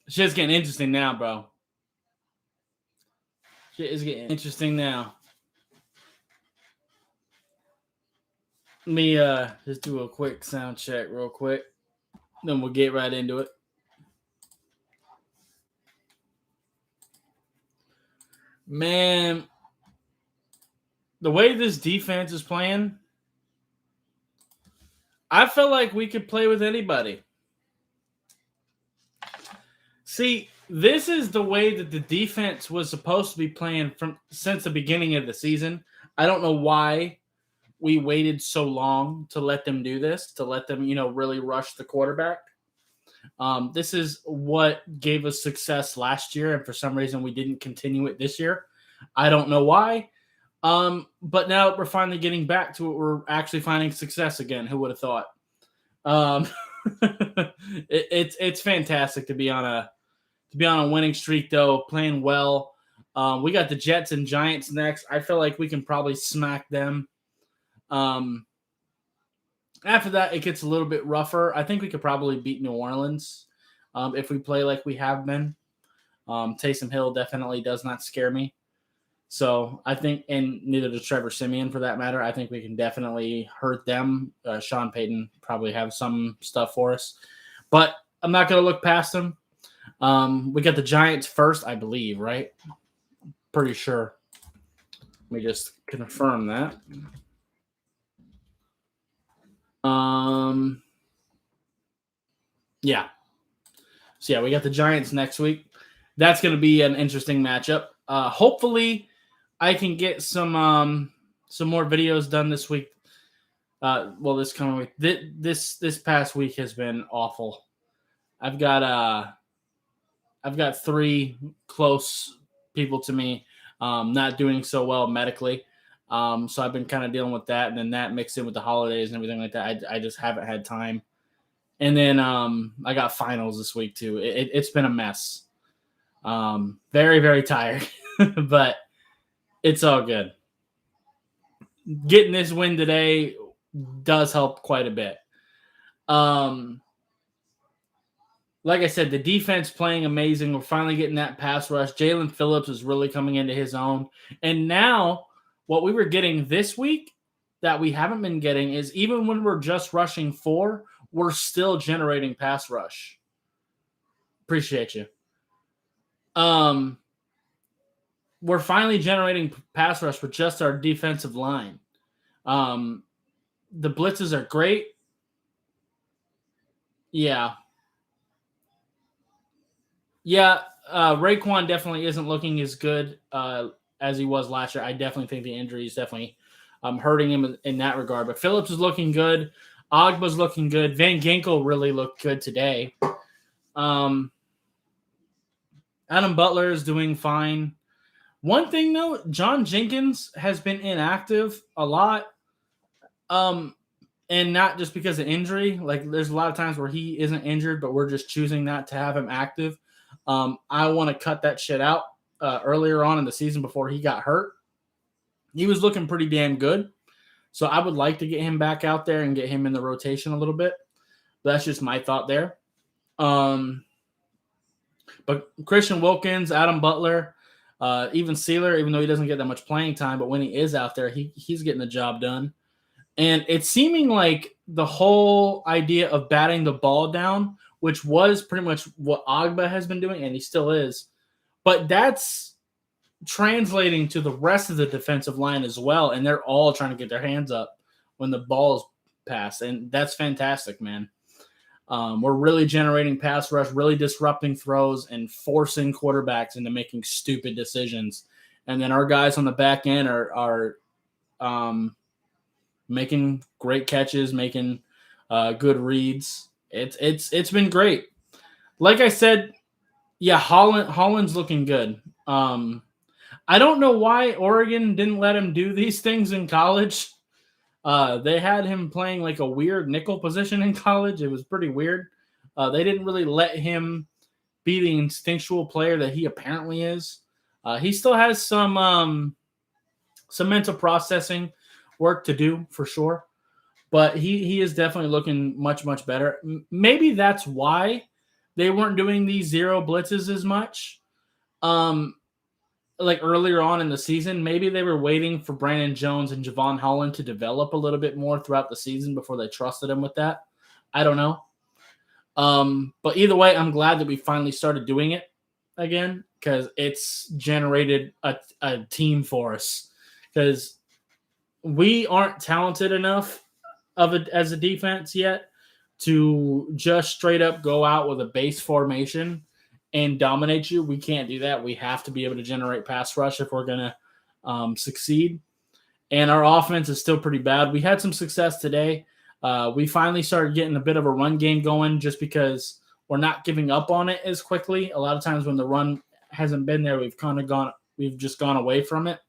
Shit's getting interesting now, bro. Shit is getting interesting now. Let me just do a quick sound check real quick. Then we'll get right into it. Man, the way this defense is playing, I feel like we could play with anybody. See, this is the way that the defense was supposed to be playing from since the beginning of the season. I don't know why we waited so long to let them do this, to let them, really rush the quarterback. This is what gave us success last year, and for some reason we didn't continue it this year. I don't know why. But now we're finally getting back to it. We're actually finding success again. Who would have thought? It's fantastic to be on a winning streak, though, playing well. We got the Jets and Giants next. I feel like we can probably smack them. After that, it gets a little bit rougher. I think we could probably beat New Orleans if we play like we have been. Taysom Hill definitely does not scare me. So I think, and neither does Trevor Siemian for that matter, I think we can definitely hurt them. Sean Payton probably have some stuff for us. But I'm not going to look past them. We got the Giants first, I believe, right? Pretty sure. Let me just confirm that. Yeah. So, yeah, we got the Giants next week. That's going to be an interesting matchup. Hopefully, I can get some more videos done this week. This coming week. This past week has been awful. I've got 3 close people to me not doing so well medically. So I've been kind of dealing with that, and then that mixed in with the holidays and everything like that. I just haven't had time. And then I got finals this week too. It's been a mess. Very, very tired, but it's all good. Getting this win today does help quite a bit. Like I said, the defense playing amazing. We're finally getting that pass rush. Jalen Phillips is really coming into his own. And now what we were getting this week that we haven't been getting is even when we're just rushing 4, we're still generating pass rush. Appreciate you. We're finally generating pass rush with just our defensive line. The blitzes are great. Yeah. Yeah, Raekwon definitely isn't looking as good as he was last year. I definitely think the injury is definitely hurting him in that regard. But Phillips is looking good. Ogba's looking good. Van Ginkel really looked good today. Adam Butler is doing fine. One thing, though, John Jenkins has been inactive a lot. And not just because of injury. Like, there's a lot of times where he isn't injured, but we're just choosing not to have him active. I want to cut that shit out earlier on in the season before he got hurt. He was looking pretty damn good. So I would like to get him back out there and get him in the rotation a little bit. But that's just my thought there. But Christian Wilkins, Adam Butler, even Sealer, even though he doesn't get that much playing time, but when he is out there, he's getting the job done. And it's seeming like the whole idea of batting the ball down, which was pretty much what Ogba has been doing, and he still is, but that's translating to the rest of the defensive line as well, and they're all trying to get their hands up when the ball is passed, and that's fantastic, man. We're really generating pass rush, really disrupting throws, and forcing quarterbacks into making stupid decisions. And then our guys on the back end are making great catches, making good reads. It's been great. Like I said, yeah, Holland's looking good. I don't know why Oregon didn't let him do these things in college. They had him playing like a weird nickel position in college. It was pretty weird. They didn't really let him be the instinctual player that he apparently is. He still has some mental processing work to do for sure. but he is definitely looking much, much better. Maybe that's why they weren't doing these zero blitzes as much. Like earlier on in the season, maybe they were waiting for Brandon Jones and Javon Holland to develop a little bit more throughout the season before they trusted him with that. I don't know. But either way, I'm glad that we finally started doing it again because it's generated a team for us because we aren't talented enough of it as a defense yet to just straight up go out with a base formation and dominate you. We can't do that. We have to be able to generate pass rush if we're going to succeed. And our offense is still pretty bad. We had some success today. We finally started getting a bit of a run game going just because we're not giving up on it as quickly. A lot of times when the run hasn't been there, we've just gone away from it.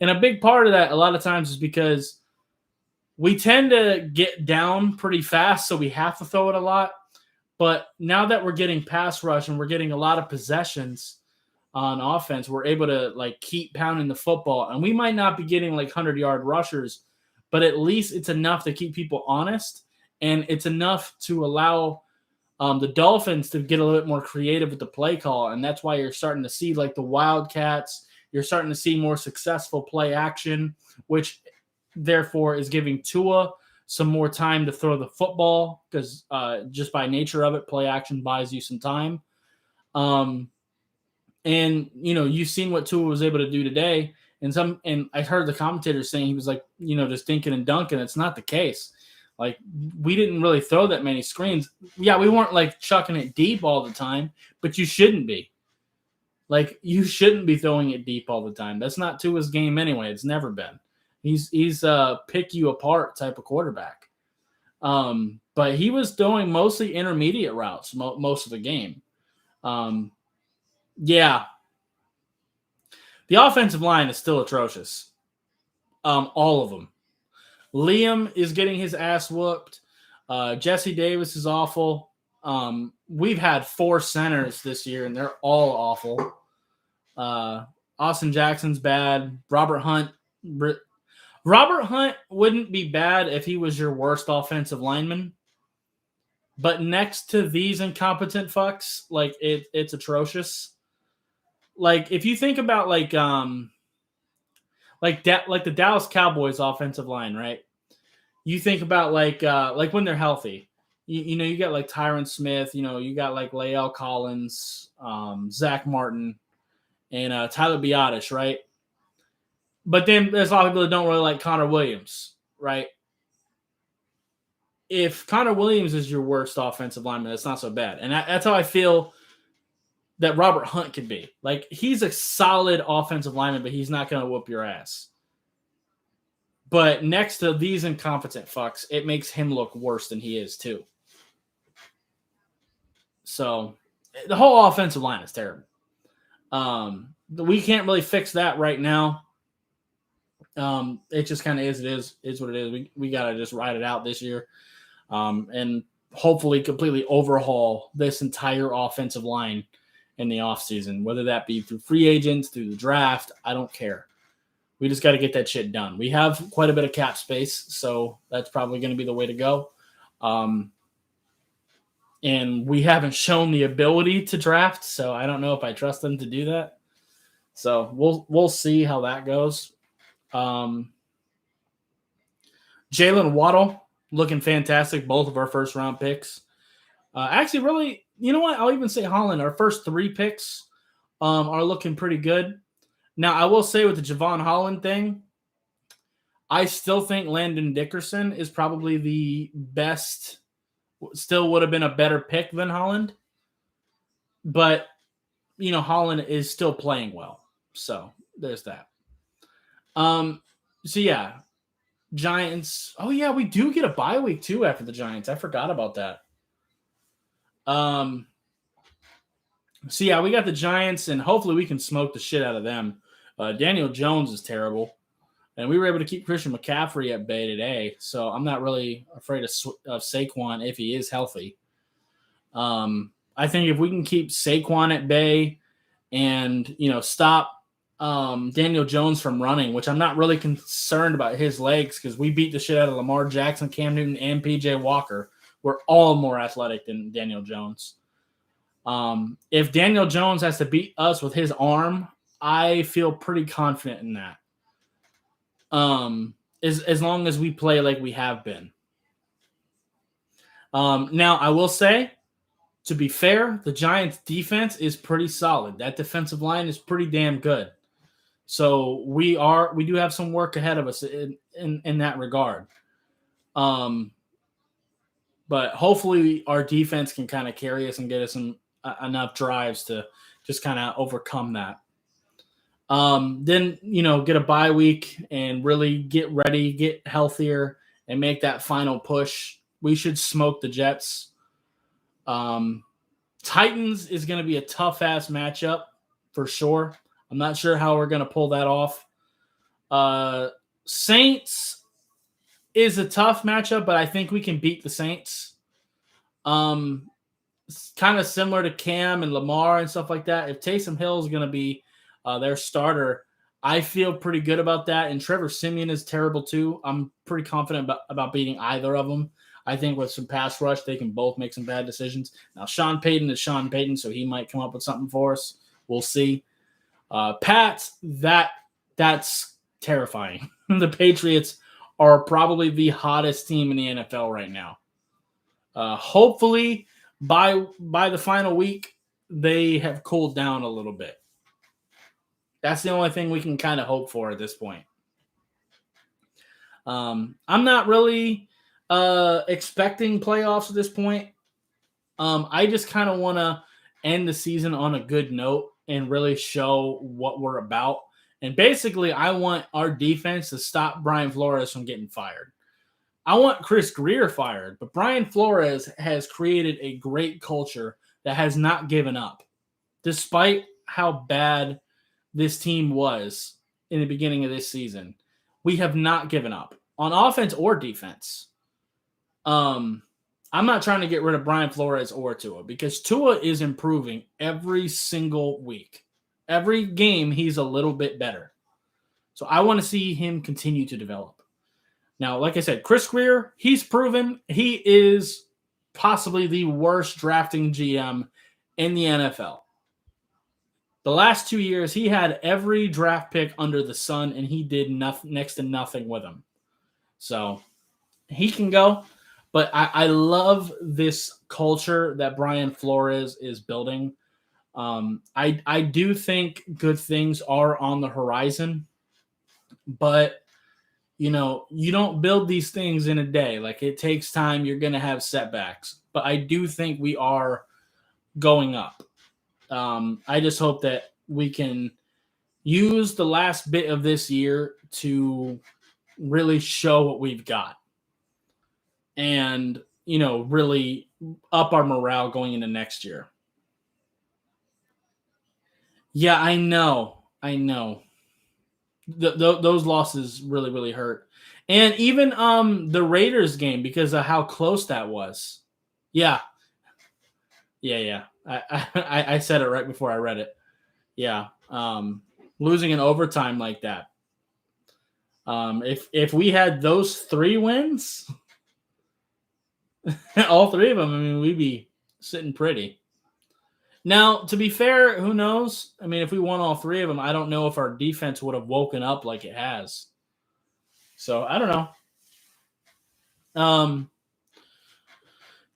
And a big part of that a lot of times is because we tend to get down pretty fast, so we have to throw it a lot. But now that we're getting pass rush and we're getting a lot of possessions on offense, we're able to like keep pounding the football. And we might not be getting like 100-yard rushers, but at least it's enough to keep people honest. And it's enough to allow the Dolphins to get a little bit more creative with the play call. And that's why you're starting to see like the Wildcats. You're starting to see more successful play action, which therefore is giving Tua some more time to throw the football because just by nature of it, play action buys you some time. And, you've seen what Tua was able to do today. And I heard the commentators saying he was like, just dinking and dunking. It's not the case. Like, we didn't really throw that many screens. Yeah, we weren't like chucking it deep all the time, but you shouldn't be. Like, you shouldn't be throwing it deep all the time. That's not Tua's game anyway. It's never been. He's a pick you apart type of quarterback. But he was throwing mostly intermediate routes most of the game. Yeah. The offensive line is still atrocious. All of them. Liam is getting his ass whooped. Jesse Davis is awful. We've had 4 centers this year, and they're all awful. Austin Jackson's bad. Robert Hunt wouldn't be bad if he was your worst offensive lineman. But next to these incompetent fucks, like it's atrocious. Like if you think about like the Dallas Cowboys offensive line, right? You think about like when they're healthy. You got like Tyron Smith, you got like Lael Collins, Zach Martin, and Tyler Biotish, right? But then there's a lot of people that don't really like Connor Williams, right? If Connor Williams is your worst offensive lineman, that's not so bad. And that's how I feel that Robert Hunt could be. Like, he's a solid offensive lineman, but he's not going to whoop your ass. But next to these incompetent fucks, it makes him look worse than he is too. So the whole offensive line is terrible. We can't really fix that right now. It just kind of is what it is. We got to just ride it out this year. And hopefully completely overhaul this entire offensive line in the offseason, whether that be through free agents, through the draft. I don't care. We just got to get that shit done. We have quite a bit of cap space, so that's probably going to be the way to go. And we haven't shown the ability to draft, so I don't know if I trust them to do that. So we'll see how that goes. Jalen Waddle looking fantastic. Both of our first round picks. Actually, really, you know what? I'll even say Holland. Our first 3 picks are looking pretty good. Now, I will say with the Javon Holland thing, I still think Landon Dickerson is probably the best. Still would have been a better pick than Holland. But, Holland is still playing well. So, there's that. So, yeah. Giants. Oh, yeah, we do get a bye week, too, after the Giants. I forgot about that. So, yeah, we got the Giants, and hopefully we can smoke the shit out of them. Daniel Jones is terrible. And we were able to keep Christian McCaffrey at bay today, so I'm not really afraid of Saquon if he is healthy. I think if we can keep Saquon at bay and, stop Daniel Jones from running, which I'm not really concerned about his legs because we beat the shit out of Lamar Jackson, Cam Newton, and PJ Walker. We're all more athletic than Daniel Jones. If Daniel Jones has to beat us with his arm, I feel pretty confident in that. As long as we play like we have been. Now, I will say, to be fair, the Giants' defense is pretty solid. That defensive line is pretty damn good. So we do have some work ahead of us in that regard. But hopefully our defense can kind of carry us and get us enough drives to just kind of overcome that. Then, get a bye week and really get ready, get healthier, and make that final push. We should smoke the Jets. Titans is going to be a tough-ass matchup for sure. I'm not sure how we're going to pull that off. Saints is a tough matchup, but I think we can beat the Saints. It's kind of similar to Cam and Lamar and stuff like that. If Taysom Hill is going to be their starter, I feel pretty good about that. And Trevor Siemian is terrible too. I'm pretty confident about beating either of them. I think with some pass rush, they can both make some bad decisions. Now, Sean Payton is Sean Payton, so he might come up with something for us. We'll see. Pats, that's terrifying. The Patriots are probably the hottest team in the NFL right now. Hopefully, by the final week, they have cooled down a little bit. That's the only thing we can kind of hope for at this point. I'm not really expecting playoffs at this point. I just kind of want to end the season on a good note and really show what we're about. And basically, I want our defense to stop Brian Flores from getting fired. I want Chris Greer fired, but Brian Flores has created a great culture that has not given up. Despite how bad this team was in the beginning of this season, we have not given up on offense or defense. I'm not trying to get rid of Brian Flores or Tua because Tua is improving every single week. Every game, he's a little bit better. So I want to see him continue to develop. Now, like I said, Chris Greer, he's proven he is possibly the worst drafting GM in the NFL. The last 2 years, he had every draft pick under the sun, and he did next to nothing with them. So he can go. But I love this culture that Brian Flores is building. I do think good things are on the horizon. But, you don't build these things in a day. Like, it takes time. You're going to have setbacks. But I do think we are going up. I just hope that we can use the last bit of this year to really show what we've got. And, really up our morale going into next year. Yeah, I know. Those losses really, really hurt. And even the Raiders game, because of how close that was. Yeah. I said it right before I read it. Yeah. Losing in overtime like that. If we had those 3 wins, all 3 of them, we'd be sitting pretty. Now, to be fair, who knows? If we won all 3 of them, I don't know if our defense would have woken up like it has. So, I don't know.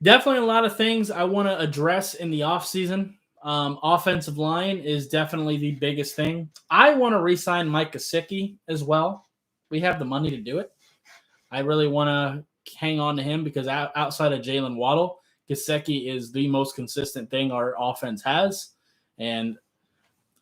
Definitely a lot of things I want to address in the offseason. Offensive line is definitely the biggest thing. I want to re-sign Mike Gesicki as well. We have the money to do it. I really want to hang on to him because outside of Jalen Waddle, Gesicki is the most consistent thing our offense has. And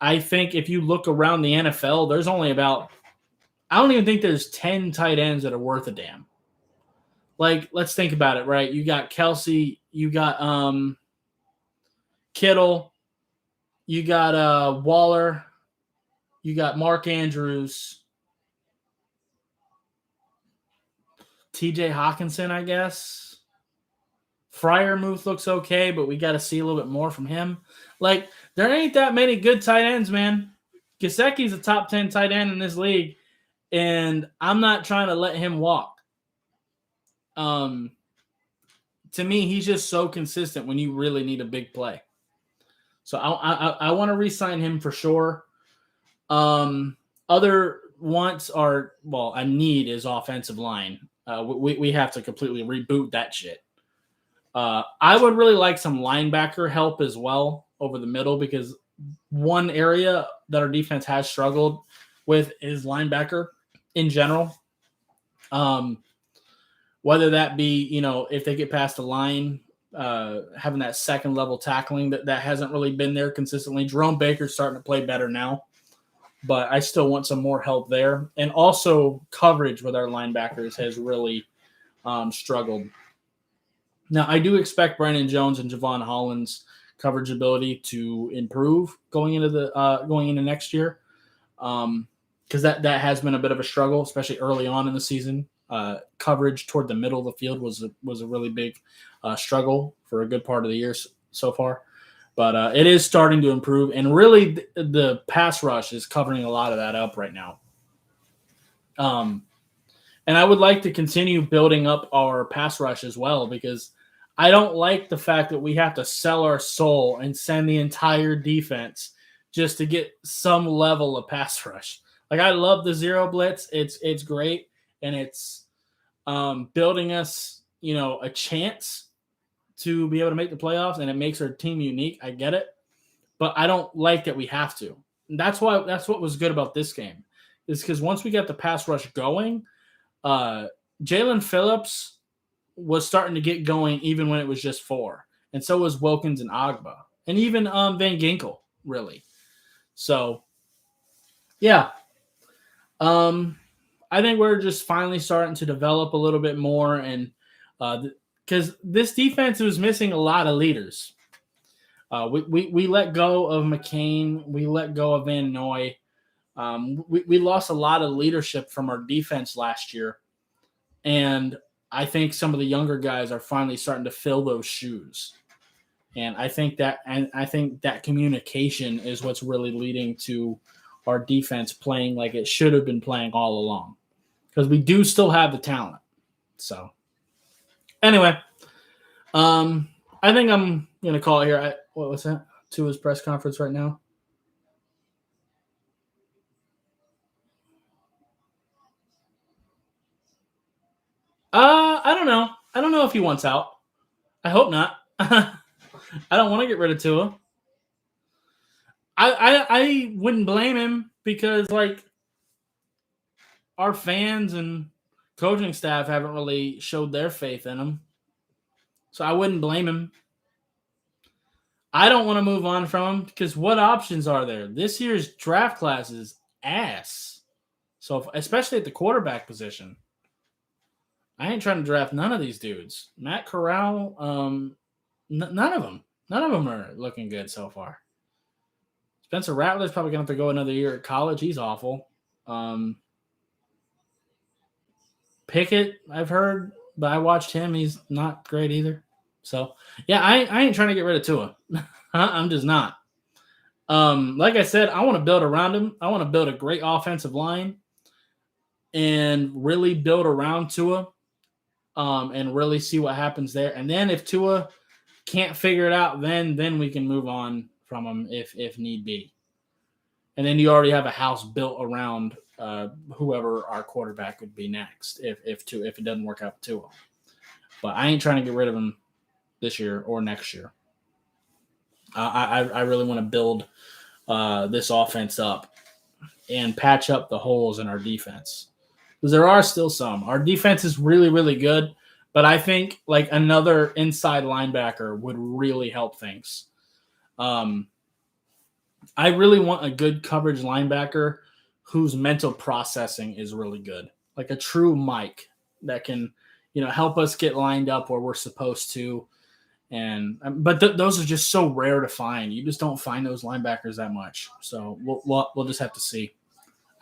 I think if you look around the NFL, there's only I don't even think there's 10 tight ends that are worth a damn. Like, let's think about it, right? You got Kelsey, you got Kittle, you got Waller, you got Mark Andrews, TJ Hawkinson, I guess. Freiermuth looks okay, but we got to see a little bit more from him. Like, there ain't that many good tight ends, man. Gesicki's a top 10 tight end in this league, and I'm not trying to let him walk. To me, he's just so consistent when you really need a big play. So I want to re-sign him for sure. Other wants are, well, a need is offensive line. We have to completely reboot that shit. I would really like some linebacker help as well over the middle, because one area that our defense has struggled with is linebacker in general. Whether that be, if they get past the line, having that second level tackling that hasn't really been there consistently. Jerome Baker's starting to play better now, but I still want some more help there. And also coverage with our linebackers has really struggled. Now, I do expect Brandon Jones and Javon Holland's coverage ability to improve going into next year, because that has been a bit of a struggle, especially early on in the season. Coverage toward the middle of the field was a really big struggle for a good part of the year so far. But it is starting to improve, and really the pass rush is covering a lot of that up right now. And I would like to continue building up our pass rush as well, because I don't like the fact that we have to sell our soul and send the entire defense just to get some level of pass rush. Like, I love the zero blitz. It's great, and it's building us, a chance to be able to make the playoffs, and it makes our team unique. I get it, but I don't like that we have to. And that's what was good about this game, is because once we got the pass rush going, Jalen Phillips was starting to get going even when it was just 4, and so was Wilkins and Agba, and even Van Ginkel, really. So, yeah. I think we're just finally starting to develop a little bit more, and because this defense was missing a lot of leaders. We let go of McCain. We let go of Van Noy. We lost a lot of leadership from our defense last year, and I think some of the younger guys are finally starting to fill those shoes. And I think that communication is what's really leading to our defense playing like it should have been playing all along, because we do still have the talent. So anyway, I think I'm going to call it here. What was that? To his press conference right now. I don't know. I don't know if he wants out. I hope not. I don't want to get rid of Tua. I wouldn't blame him, because our fans and coaching staff haven't really showed their faith in him. So I wouldn't blame him. I don't want to move on from him, because what options are there? This year's draft class is ass. So especially at the quarterback position. I ain't trying to draft none of these dudes. Matt Corral, none of them. None of them are looking good so far. Spencer Rattler's probably going to have to go another year at college. He's awful. Pickett, I've heard, but I watched him. He's not great either. So, yeah, I ain't trying to get rid of Tua. I'm just not. Like I said, I want to build around him. I want to build a great offensive line and really build around Tua, and really see what happens there. And then if Tua can't figure it out, then we can move on from him if need be. And then you already have a house built around whoever our quarterback would be next if it doesn't work out with Tua. But I ain't trying to get rid of him this year or next year. I really want to build this offense up and patch up the holes in our defense, because there are still some. Our defense is really, really good, but I think another inside linebacker would really help things. I really want a good coverage linebacker whose mental processing is really good, like a true Mike that can, help us get lined up where we're supposed to. But those are just so rare to find. You just don't find those linebackers that much. So we'll just have to see.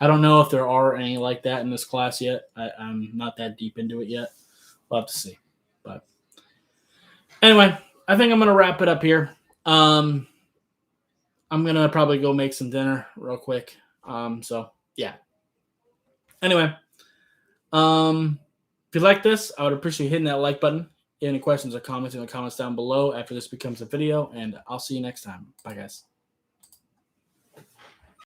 I don't know if there are any like that in this class yet. I'm not that deep into it yet. We'll have to see. But anyway, I think I'm going to wrap it up here. I'm going to probably go make some dinner real quick. So yeah. Anyway, if you like this, I would appreciate hitting that like button. If you have any questions or comments in the comments down below after this becomes a video, and I'll see you next time. Bye, guys.